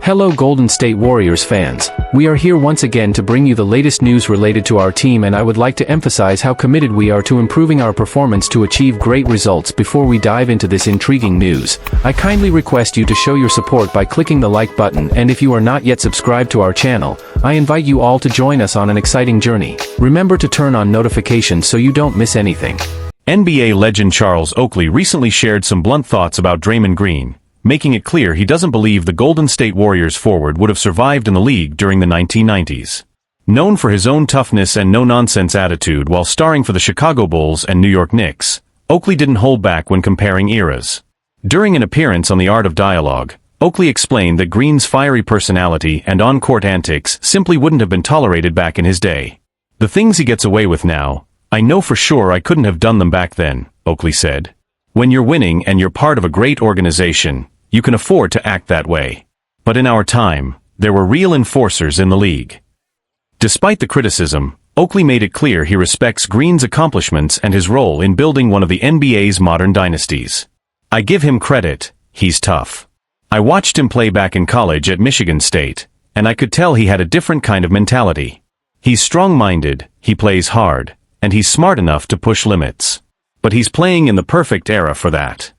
Hello Golden State Warriors fans. We are here once again to bring you the latest news related to our team, and I would like to emphasize how committed we are to improving our performance to achieve great results. Before we dive into this intriguing news, I kindly request you to show your support by clicking the like button, and if you are not yet subscribed to our channel, I invite you all to join us on an exciting journey. Remember to turn on notifications so you don't miss anything. NBA legend Charles Oakley recently shared some blunt thoughts about Draymond Green, making it clear he doesn't believe the Golden State Warriors forward would have survived in the league during the 1990s. Known for his own toughness and no-nonsense attitude while starring for the Chicago Bulls and New York Knicks, Oakley didn't hold back when comparing eras. During an appearance on The Art of Dialogue, Oakley explained that Green's fiery personality and on-court antics simply wouldn't have been tolerated back in his day. "The things he gets away with now, I know for sure I couldn't have done them back then," Oakley said. "When you're winning and you're part of a great organization, you can afford to act that way. But in our time, there were real enforcers in the league." Despite the criticism, Oakley made it clear he respects Green's accomplishments and his role in building one of the NBA's modern dynasties. "I give him credit, he's tough. I watched him play back in college at Michigan State, and I could tell he had a different kind of mentality. He's strong-minded, he plays hard, and he's smart enough to push limits. But he's playing in the perfect era for that."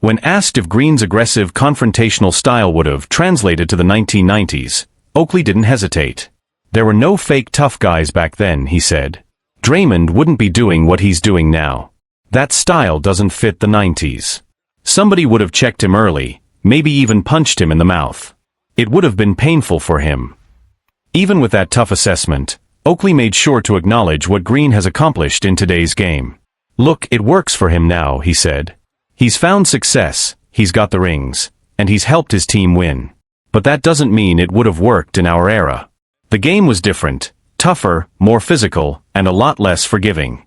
When asked if Green's aggressive, confrontational style would have translated to the 1990s, Oakley didn't hesitate. "There were no fake tough guys back then," he said. "Draymond wouldn't be doing what he's doing now. That style doesn't fit the 90s. Somebody would have checked him early, maybe even punched him in the mouth. It would have been painful for him." Even with that tough assessment, Oakley made sure to acknowledge what Green has accomplished in today's game. "Look, it works for him now," he said. "He's found success, he's got the rings, and he's helped his team win. But that doesn't mean it would have worked in our era. The game was different, tougher, more physical, and a lot less forgiving."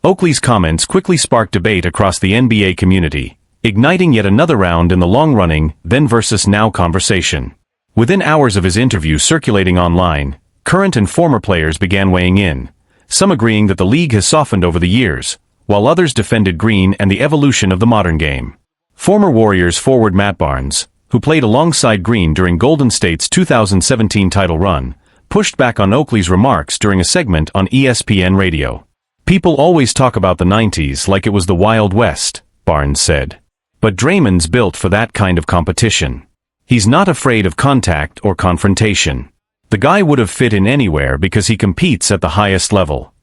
Oakley's comments quickly sparked debate across the NBA community, igniting yet another round in the long-running then versus now conversation. Within hours of his interview circulating online, current and former players began weighing in, some agreeing that the league has softened over the years, while others defended Green and the evolution of the modern game. Former Warriors forward Matt Barnes, who played alongside Green during Golden State's 2017 title run, pushed back on Oakley's remarks during a segment on ESPN radio. "People always talk about the 90s like it was the Wild West," Barnes said. "But Draymond's built for that kind of competition. He's not afraid of contact or confrontation. The guy would have fit in anywhere because he competes at the highest level."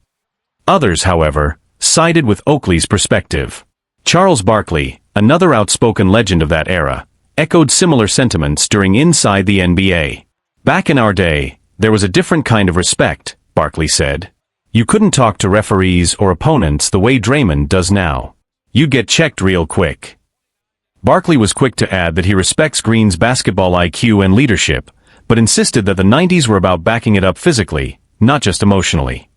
Others, however, sided with Oakley's perspective. Charles Barkley, another outspoken legend of that era, echoed similar sentiments during Inside the NBA. "Back in our day, there was a different kind of respect," Barkley said. "You couldn't talk to referees or opponents the way Draymond does now. You'd get checked real quick." Barkley was quick to add that he respects Green's basketball IQ and leadership, but insisted that the 90s were about backing it up physically, not just emotionally.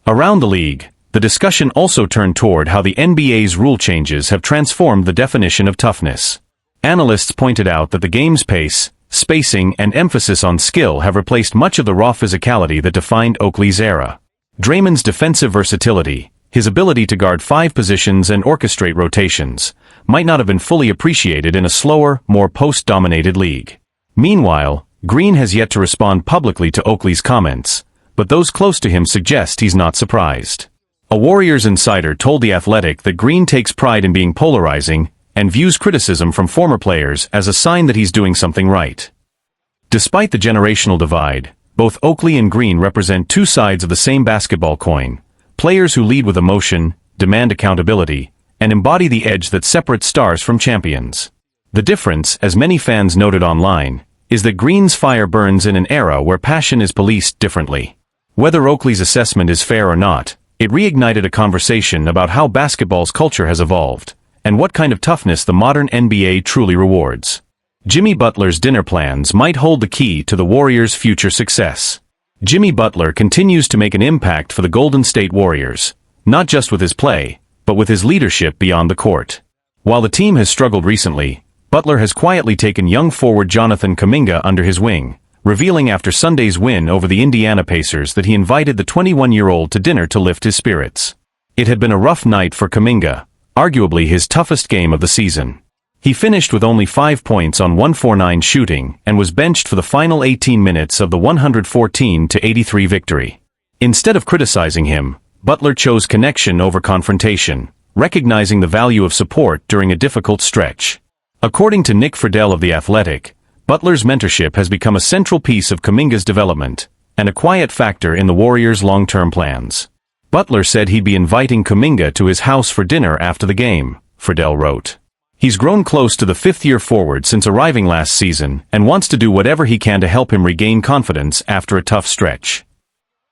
Around the league, the discussion also turned toward how the NBA's rule changes have transformed the definition of toughness. Analysts pointed out that the game's pace, spacing, and emphasis on skill have replaced much of the raw physicality that defined Oakley's era. Draymond's defensive versatility, his ability to guard 5 positions and orchestrate rotations, might not have been fully appreciated in a slower, more post-dominated league. Meanwhile, Green has yet to respond publicly to Oakley's comments, but those close to him suggest he's not surprised. A Warriors insider told The Athletic that Green takes pride in being polarizing and views criticism from former players as a sign that he's doing something right. Despite the generational divide, both Oakley and Green represent two sides of the same basketball coin, players who lead with emotion, demand accountability, and embody the edge that separates stars from champions. The difference, as many fans noted online, is that Green's fire burns in an era where passion is policed differently. Whether Oakley's assessment is fair or not, it reignited a conversation about how basketball's culture has evolved, and what kind of toughness the modern NBA truly rewards. Jimmy Butler's dinner plans might hold the key to the Warriors' future success. Jimmy Butler continues to make an impact for the Golden State Warriors, not just with his play, but with his leadership beyond the court. While the team has struggled recently, Butler has quietly taken young forward Jonathan Kuminga under his wing, revealing after Sunday's win over the Indiana Pacers that he invited the 21-year-old to dinner to lift his spirits. It had been a rough night for Kuminga, arguably his toughest game of the season. He finished with only 5 points on 149 shooting and was benched for the final 18 minutes of the 114-83 victory. Instead of criticizing him, Butler chose connection over confrontation, recognizing the value of support during a difficult stretch. According to Nick Friedel of The Athletic, Butler's mentorship has become a central piece of Kuminga's development, and a quiet factor in the Warriors' long-term plans. Butler said he'd be inviting Kuminga to his house for dinner after the game, Friedel wrote. He's grown close to the fifth-year forward since arriving last season and wants to do whatever he can to help him regain confidence after a tough stretch.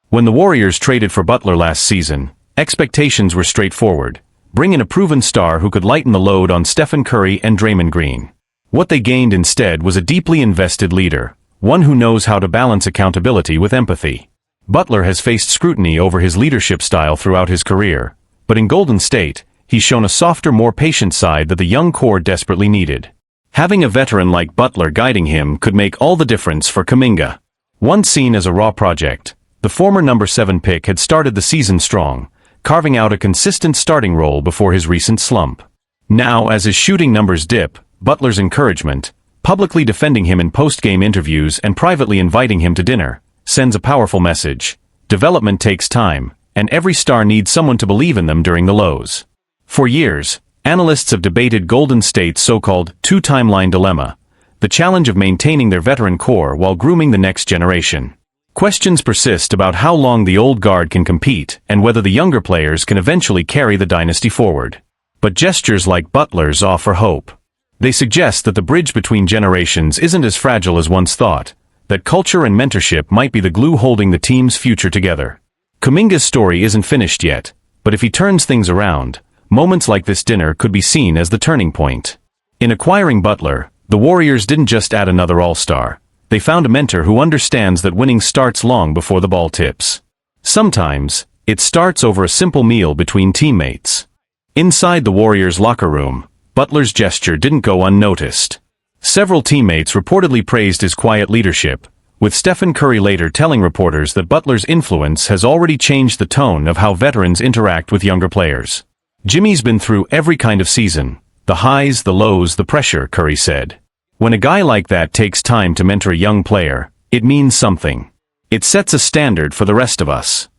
When the Warriors traded for Butler last season, expectations were straightforward: bring in a proven star who could lighten the load on Stephen Curry and Draymond Green. What they gained instead was a deeply invested leader, one who knows how to balance accountability with empathy. Butler has faced scrutiny over his leadership style throughout his career, but in Golden State, he's shown a softer, more patient side that the young core desperately needed. Having a veteran like Butler guiding him could make all the difference for Kuminga. Once seen as a raw project, the former number 7 pick had started the season strong, carving out a consistent starting role before his recent slump. Now, as his shooting numbers dip, Butler's encouragement, publicly defending him in post-game interviews and privately inviting him to dinner, sends a powerful message. Development takes time, and every star needs someone to believe in them during the lows. For years, analysts have debated Golden State's so-called two-timeline dilemma, the challenge of maintaining their veteran core while grooming the next generation. Questions persist about how long the old guard can compete and whether the younger players can eventually carry the dynasty forward. But gestures like Butler's offer hope. They suggest that the bridge between generations isn't as fragile as once thought, that culture and mentorship might be the glue holding the team's future together. Kuminga's story isn't finished yet, but if he turns things around, moments like this dinner could be seen as the turning point. In acquiring Butler, the Warriors didn't just add another all-star. They found a mentor who understands that winning starts long before the ball tips. Sometimes, it starts over a simple meal between teammates. Inside the Warriors' locker room, Butler's gesture didn't go unnoticed. Several teammates reportedly praised his quiet leadership, with Stephen Curry later telling reporters that Butler's influence has already changed the tone of how veterans interact with younger players. Jimmy's been through every kind of season, the highs, the lows, the pressure, Curry said. When a guy like that takes time to mentor a young player, it means something. It sets a standard for the rest of us.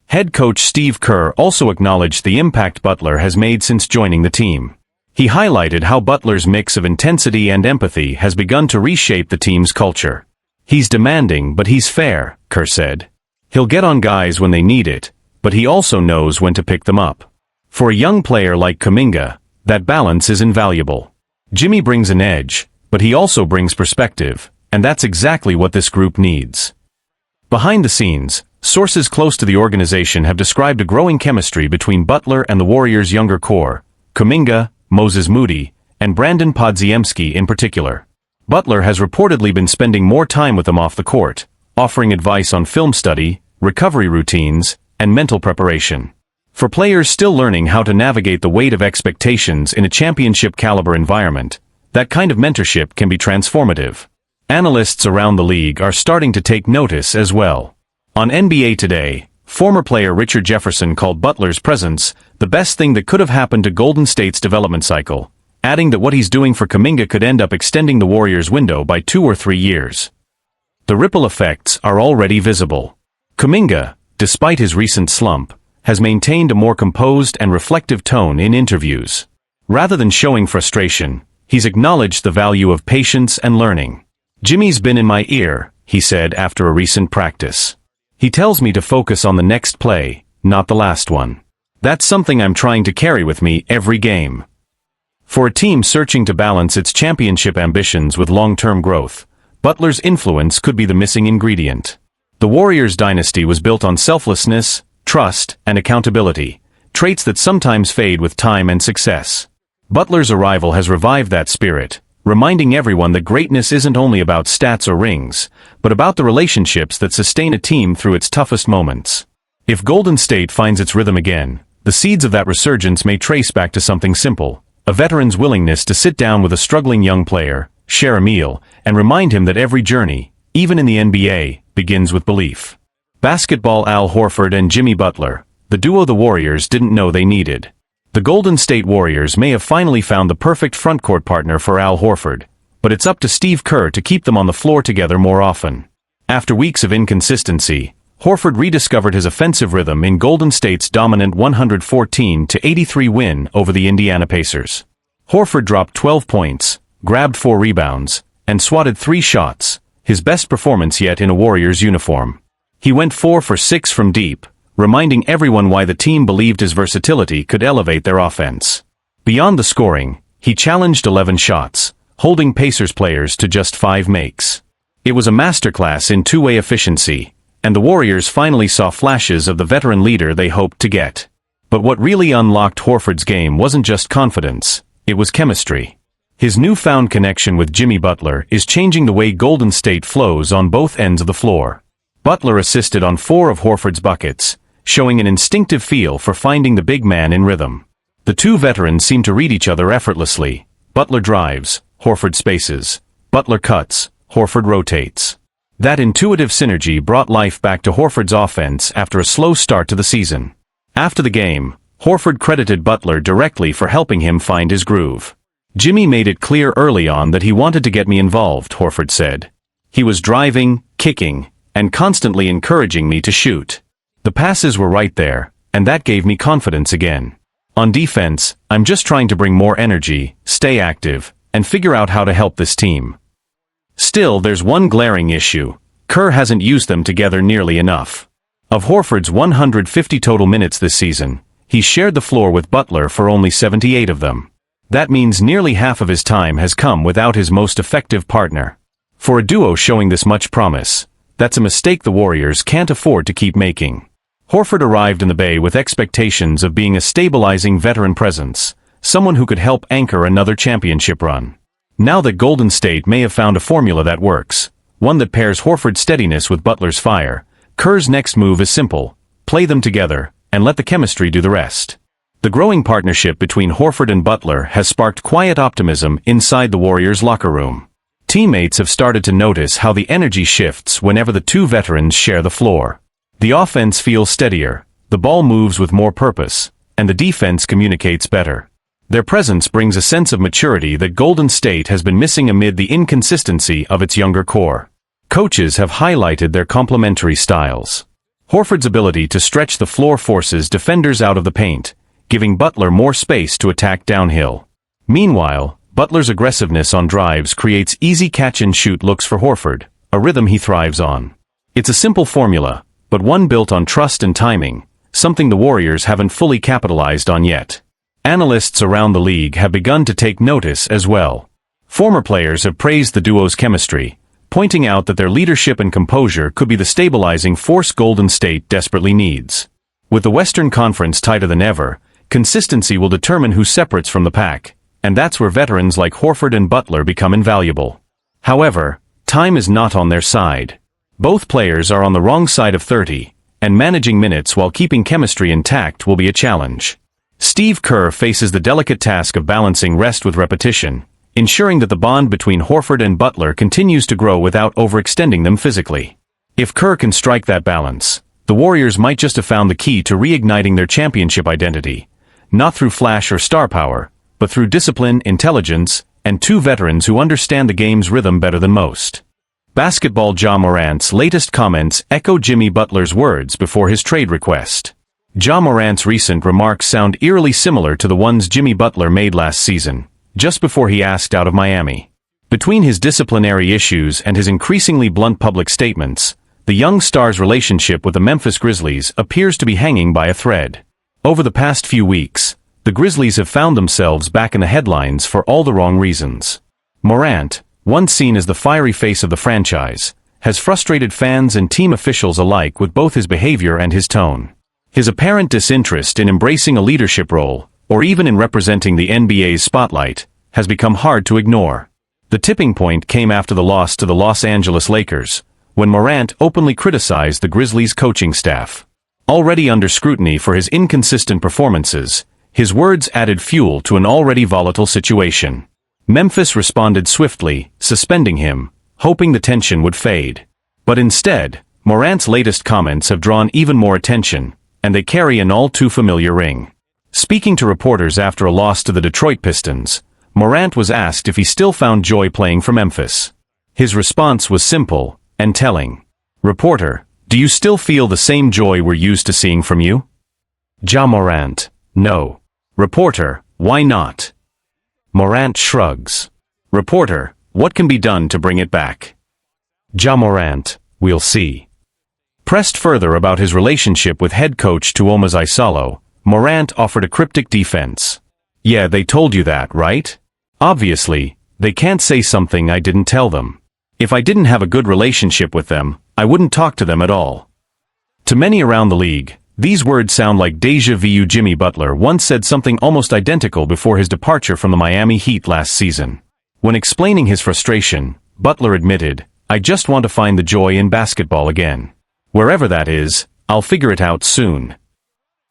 Head coach Steve Kerr also acknowledged the impact Butler has made since joining the team. He highlighted how Butler's mix of intensity and empathy has begun to reshape the team's culture. He's demanding, but he's fair, Kerr said. He'll get on guys when they need it, but he also knows when to pick them up. For a young player like Kuminga, that balance is invaluable. Jimmy brings an edge, but he also brings perspective, and that's exactly what this group needs. Behind the scenes, sources close to the organization have described a growing chemistry between Butler and the Warriors' younger core, Kuminga, Moses Moody, and Brandon Podziemski in particular. Butler has reportedly been spending more time with them off the court, offering advice on film study, recovery routines, and mental preparation. For players still learning how to navigate the weight of expectations in a championship-caliber environment, that kind of mentorship can be transformative. Analysts around the league are starting to take notice as well. On NBA Today, former player Richard Jefferson called Butler's presence the best thing that could have happened to Golden State's development cycle, adding that what he's doing for Kuminga could end up extending the Warriors' window by 2 or 3 years. The ripple effects are already visible. Kuminga, despite his recent slump, has maintained a more composed and reflective tone in interviews. Rather than showing frustration, he's acknowledged the value of patience and learning. "Jimmy's been in my ear," he said after a recent practice. "He tells me to focus on the next play, not the last one. That's something I'm trying to carry with me every game." For a team searching to balance its championship ambitions with long-term growth, Butler's influence could be the missing ingredient. The Warriors' dynasty was built on selflessness, trust, and accountability, traits that sometimes fade with time and success. Butler's arrival has revived that spirit, reminding everyone that greatness isn't only about stats or rings, but about the relationships that sustain a team through its toughest moments. If Golden State finds its rhythm again, the seeds of that resurgence may trace back to something simple: a veteran's willingness to sit down with a struggling young player, share a meal, and remind him that every journey, even in the NBA, begins with belief. Basketball Al Horford and Jimmy Butler, the duo the Warriors didn't know they needed. The Golden State Warriors may have finally found the perfect frontcourt partner for Al Horford, but it's up to Steve Kerr to keep them on the floor together more often. After weeks of inconsistency, Horford rediscovered his offensive rhythm in Golden State's dominant 114-83 win over the Indiana Pacers. Horford dropped 12 points, grabbed 4 rebounds, and swatted 3 shots, his best performance yet in a Warriors uniform. He went 4 for 6 from deep, reminding everyone why the team believed his versatility could elevate their offense. Beyond the scoring, he challenged 11 shots, holding Pacers players to just 5 makes. It was a masterclass in two-way efficiency, and the Warriors finally saw flashes of the veteran leader they hoped to get. But what really unlocked Horford's game wasn't just confidence, it was chemistry. His newfound connection with Jimmy Butler is changing the way Golden State flows on both ends of the floor. Butler assisted on 4 of Horford's buckets, showing an instinctive feel for finding the big man in rhythm. The two veterans seem to read each other effortlessly. Butler drives, Horford spaces. Butler cuts, Horford rotates. That intuitive synergy brought life back to Horford's offense after a slow start to the season. After the game, Horford credited Butler directly for helping him find his groove. "Jimmy made it clear early on that he wanted to get me involved," Horford said. "He was driving, kicking, and constantly encouraging me to shoot. The passes were right there, and that gave me confidence again. On defense, I'm just trying to bring more energy, stay active, and figure out how to help this team." Still, there's one glaring issue. Kerr hasn't used them together nearly enough. Of Horford's 150 total minutes this season, he shared the floor with Butler for only 78 of them. That means nearly half of his time has come without his most effective partner. For a duo showing this much promise, that's a mistake the Warriors can't afford to keep making. Horford arrived in the Bay with expectations of being a stabilizing veteran presence, someone who could help anchor another championship run. Now that Golden State may have found a formula that works, one that pairs Horford's steadiness with Butler's fire, Kerr's next move is simple: play them together, and let the chemistry do the rest. The growing partnership between Horford and Butler has sparked quiet optimism inside the Warriors' locker room. Teammates have started to notice how the energy shifts whenever the two veterans share the floor. The offense feels steadier, the ball moves with more purpose, and the defense communicates better. Their presence brings a sense of maturity that Golden State has been missing amid the inconsistency of its younger core. Coaches have highlighted their complementary styles. Horford's ability to stretch the floor forces defenders out of the paint, giving Butler more space to attack downhill. Meanwhile, Butler's aggressiveness on drives creates easy catch-and-shoot looks for Horford, a rhythm he thrives on. It's a simple formula, but one built on trust and timing, something the Warriors haven't fully capitalized on yet. Analysts around the league have begun to take notice as well. Former players have praised the duo's chemistry, pointing out that their leadership and composure could be the stabilizing force Golden State desperately needs. With the Western Conference tighter than ever, consistency will determine who separates from the pack, and that's where veterans like Horford and Butler become invaluable. However, time is not on their side. Both players are on the wrong side of 30, and managing minutes while keeping chemistry intact will be a challenge. Steve Kerr faces the delicate task of balancing rest with repetition, ensuring that the bond between Horford and Butler continues to grow without overextending them physically. If Kerr can strike that balance, the Warriors might just have found the key to reigniting their championship identity, not through flash or star power, but through discipline, intelligence, and two veterans who understand the game's rhythm better than most. Basketball Ja Morant's latest comments echo Jimmy Butler's words before his trade request. Ja Morant's recent remarks sound eerily similar to the ones Jimmy Butler made last season, just before he asked out of Miami. Between his disciplinary issues and his increasingly blunt public statements, the young star's relationship with the Memphis Grizzlies appears to be hanging by a thread. Over the past few weeks, the Grizzlies have found themselves back in the headlines for all the wrong reasons. Morant, once seen as the fiery face of the franchise, has frustrated fans and team officials alike with both his behavior and his tone. His apparent disinterest in embracing a leadership role, or even in representing the NBA's spotlight, has become hard to ignore. The tipping point came after the loss to the Los Angeles Lakers, when Morant openly criticized the Grizzlies' coaching staff. Already under scrutiny for his inconsistent performances, his words added fuel to an already volatile situation. Memphis responded swiftly, suspending him, hoping the tension would fade. But instead, Morant's latest comments have drawn even more attention, and they carry an all-too-familiar ring. Speaking to reporters after a loss to the Detroit Pistons, Morant was asked if he still found joy playing for Memphis. His response was simple and telling. Reporter: "Do you still feel the same joy we're used to seeing from you?" Ja Morant: "No." Reporter: "Why not?" Morant shrugs. Reporter: "What can be done to bring it back?" Ja Morant: "We'll see." Pressed further about his relationship with head coach Tuomas Isalo, Morant offered a cryptic defense. "Yeah, they told you that, right? Obviously, they can't say something I didn't tell them. If I didn't have a good relationship with them, I wouldn't talk to them at all." To many around the league, these words sound like déjà vu. Jimmy Butler once said something almost identical before his departure from the Miami Heat last season. When explaining his frustration, Butler admitted, "I just want to find the joy in basketball again. Wherever that is, I'll figure it out soon."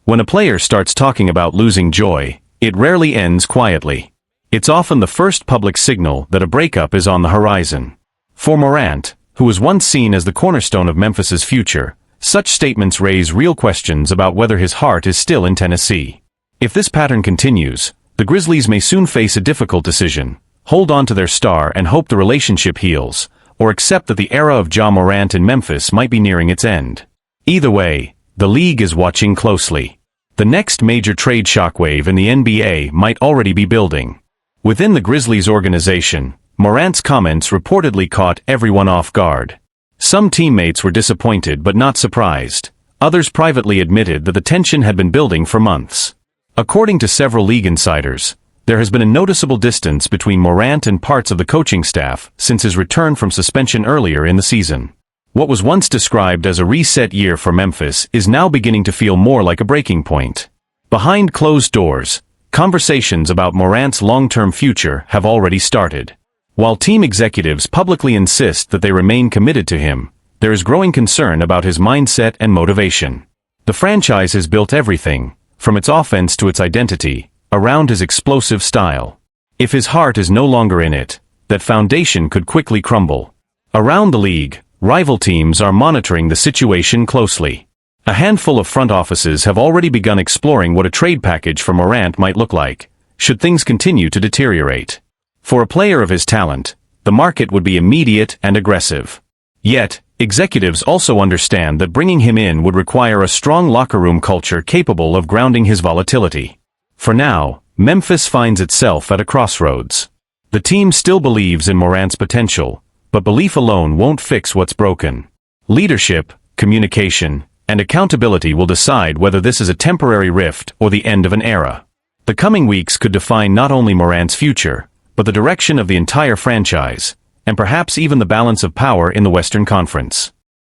When a player starts talking about losing joy, it rarely ends quietly. It's often the first public signal that a breakup is on the horizon. For Morant, who was once seen as the cornerstone of Memphis's future, such statements raise real questions about whether his heart is still in Tennessee. If this pattern continues, the Grizzlies may soon face a difficult decision: hold on to their star and hope the relationship heals, or accept that the era of Ja Morant in Memphis might be nearing its end. Either way, the league is watching closely. The next major trade shockwave in the NBA might already be building. Within the Grizzlies organization, Morant's comments reportedly caught everyone off guard. Some teammates were disappointed but not surprised. Others privately admitted that the tension had been building for months. According to several league insiders, there has been a noticeable distance between Morant and parts of the coaching staff since his return from suspension earlier in the season. What was once described as a reset year for Memphis is now beginning to feel more like a breaking point. Behind closed doors, conversations about Morant's long-term future have already started. While team executives publicly insist that they remain committed to him, there is growing concern about his mindset and motivation. The franchise has built everything, from its offense to its identity, around his explosive style. If his heart is no longer in it, that foundation could quickly crumble. Around the league, rival teams are monitoring the situation closely. A handful of front offices have already begun exploring what a trade package for Morant might look like, should things continue to deteriorate. For a player of his talent, the market would be immediate and aggressive. Yet, executives also understand that bringing him in would require a strong locker room culture capable of grounding his volatility. For now, Memphis finds itself at a crossroads. The team still believes in Morant's potential, but belief alone won't fix what's broken. Leadership, communication, and accountability will decide whether this is a temporary rift or the end of an era. The coming weeks could define not only Morant's future, but the direction of the entire franchise, and perhaps even the balance of power in the Western Conference.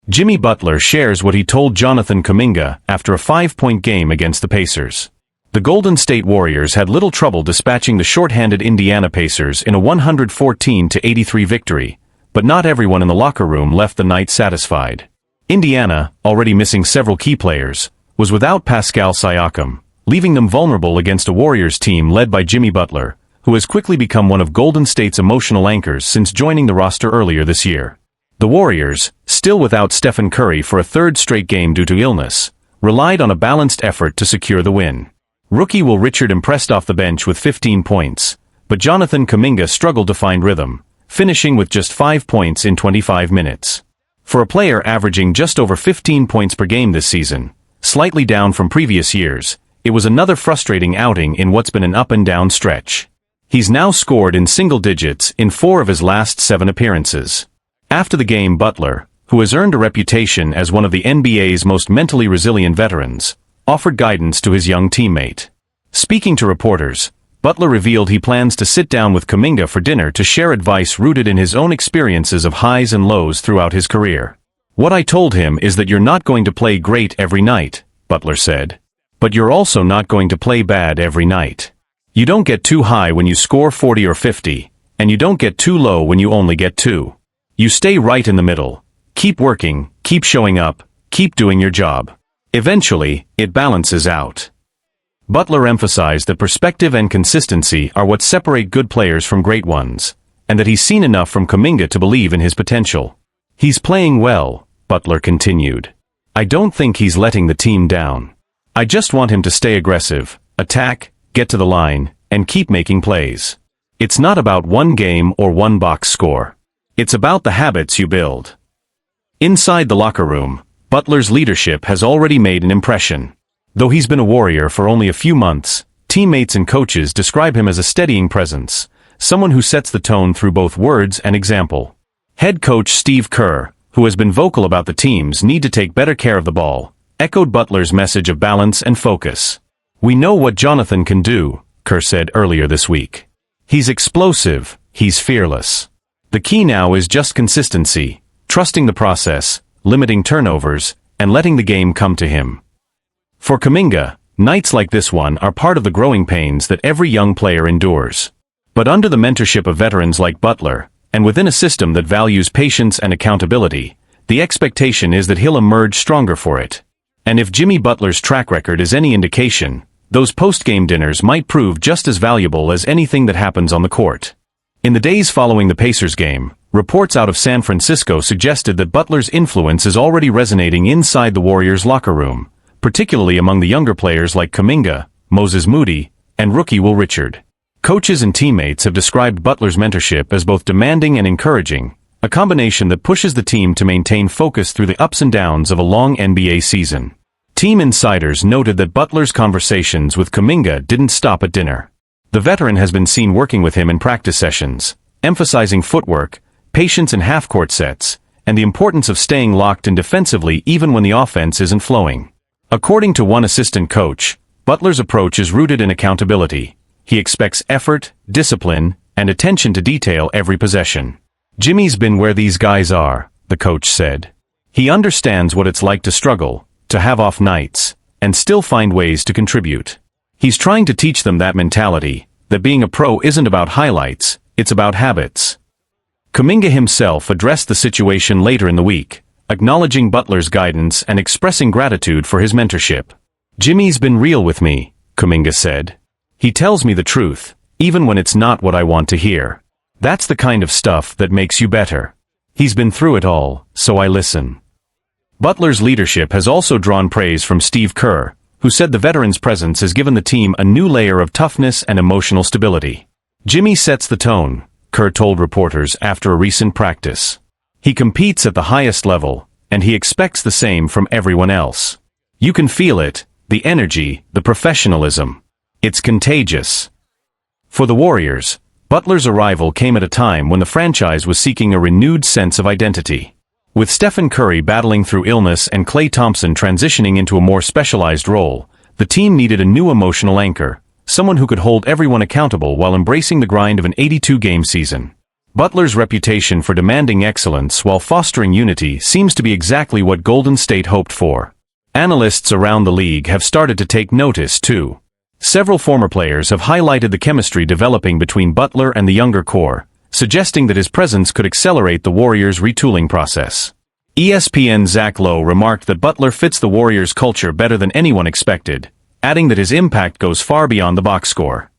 Jimmy Butler shares what he told Jonathan Kuminga after a 5-point game against the Pacers. The Golden State Warriors had little trouble dispatching the shorthanded Indiana Pacers in a 114-83 victory, but not everyone in the locker room left the night satisfied. Indiana, already missing several key players, was without Pascal Siakam, leaving them vulnerable against a Warriors team led by Jimmy Butler, who has quickly become one of Golden State's emotional anchors since joining the roster earlier this year. The Warriors, still without Stephen Curry for a third straight game due to illness, relied on a balanced effort to secure the win. Rookie Will Richard impressed off the bench with 15 points, but Jonathan Kuminga struggled to find rhythm, finishing with just 5 points in 25 minutes. For a player averaging just over 15 points per game this season, slightly down from previous years, it was another frustrating outing in what's been an up-and-down stretch. He's now scored in single digits in 4 of his last 7 appearances. After the game, Butler, who has earned a reputation as one of the NBA's most mentally resilient veterans, offered guidance to his young teammate. Speaking to reporters, Butler revealed he plans to sit down with Kuminga for dinner to share advice rooted in his own experiences of highs and lows throughout his career. "What I told him is that you're not going to play great every night," Butler said. "But you're also not going to play bad every night. You don't get too high when you score 40 or 50, and you don't get too low when you only get 2. You stay right in the middle. Keep working, keep showing up, keep doing your job. Eventually, it balances out." Butler emphasized that perspective and consistency are what separate good players from great ones, and that he's seen enough from Kuminga to believe in his potential. "He's playing well," Butler continued. "I don't think he's letting the team down. I just want him to stay aggressive, attack, get to the line, and keep making plays. It's not about one game or one box score. It's about the habits you build. Inside the locker room, Butler's leadership has already made an impression. Though he's been a Warrior for only a few months, teammates and coaches describe him as a steadying presence, someone who sets the tone through both words and example. Head coach Steve Kerr, who has been vocal about the team's need to take better care of the ball, echoed Butler's message of balance and focus. "We know what Jonathan can do," Kerr said earlier this week. "He's explosive, he's fearless. The key now is just consistency, trusting the process, limiting turnovers, and letting the game come to him." For Kuminga, nights like this one are part of the growing pains that every young player endures. But under the mentorship of veterans like Butler, and within a system that values patience and accountability, the expectation is that he'll emerge stronger for it. And if Jimmy Butler's track record is any indication, those post-game dinners might prove just as valuable as anything that happens on the court. In the days following the Pacers game, reports out of San Francisco suggested that Butler's influence is already resonating inside the Warriors' locker room, particularly among the younger players like Kuminga, Moses Moody, and rookie Will Richard. Coaches and teammates have described Butler's mentorship as both demanding and encouraging, a combination that pushes the team to maintain focus through the ups and downs of a long NBA season. Team insiders noted that Butler's conversations with Kuminga didn't stop at dinner. The veteran has been seen working with him in practice sessions, emphasizing footwork, patience in half-court sets, and the importance of staying locked in defensively even when the offense isn't flowing. According to one assistant coach, Butler's approach is rooted in accountability. He expects effort, discipline, and attention to detail every possession. "Jimmy's been where these guys are," the coach said. "He understands what it's like to struggle, to have off nights, and still find ways to contribute. He's trying to teach them that mentality, that being a pro isn't about highlights, it's about habits." Kuminga himself addressed the situation later in the week, acknowledging Butler's guidance and expressing gratitude for his mentorship. "Jimmy's been real with me," Kuminga said. "He tells me the truth, even when it's not what I want to hear. That's the kind of stuff that makes you better. He's been through it all, so I listen." Butler's leadership has also drawn praise from Steve Kerr, who said the veteran's presence has given the team a new layer of toughness and emotional stability. "Jimmy sets the tone," Kerr told reporters after a recent practice. "He competes at the highest level, and he expects the same from everyone else. You can feel it, the energy, the professionalism. It's contagious." For the Warriors, Butler's arrival came at a time when the franchise was seeking a renewed sense of identity. With Stephen Curry battling through illness and Klay Thompson transitioning into a more specialized role, the team needed a new emotional anchor, someone who could hold everyone accountable while embracing the grind of an 82-game season. Butler's reputation for demanding excellence while fostering unity seems to be exactly what Golden State hoped for. Analysts around the league have started to take notice, too. Several former players have highlighted the chemistry developing between Butler and the younger core, suggesting that his presence could accelerate the Warriors' retooling process. ESPN's Zach Lowe remarked that Butler fits the Warriors' culture better than anyone expected, adding that his impact goes far beyond the box score.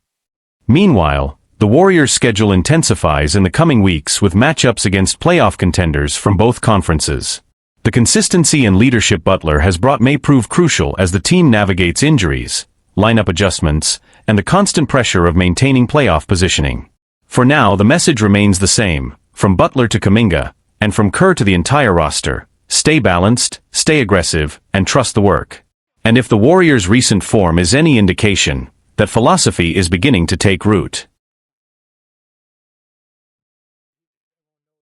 Meanwhile, the Warriors' schedule intensifies in the coming weeks with matchups against playoff contenders from both conferences. The consistency and leadership Butler has brought may prove crucial as the team navigates injuries, lineup adjustments, and the constant pressure of maintaining playoff positioning. For now, the message remains the same, from Butler to Kuminga, and from Kerr to the entire roster: stay balanced, stay aggressive, and trust the work. And if the Warriors' recent form is any indication, that philosophy is beginning to take root.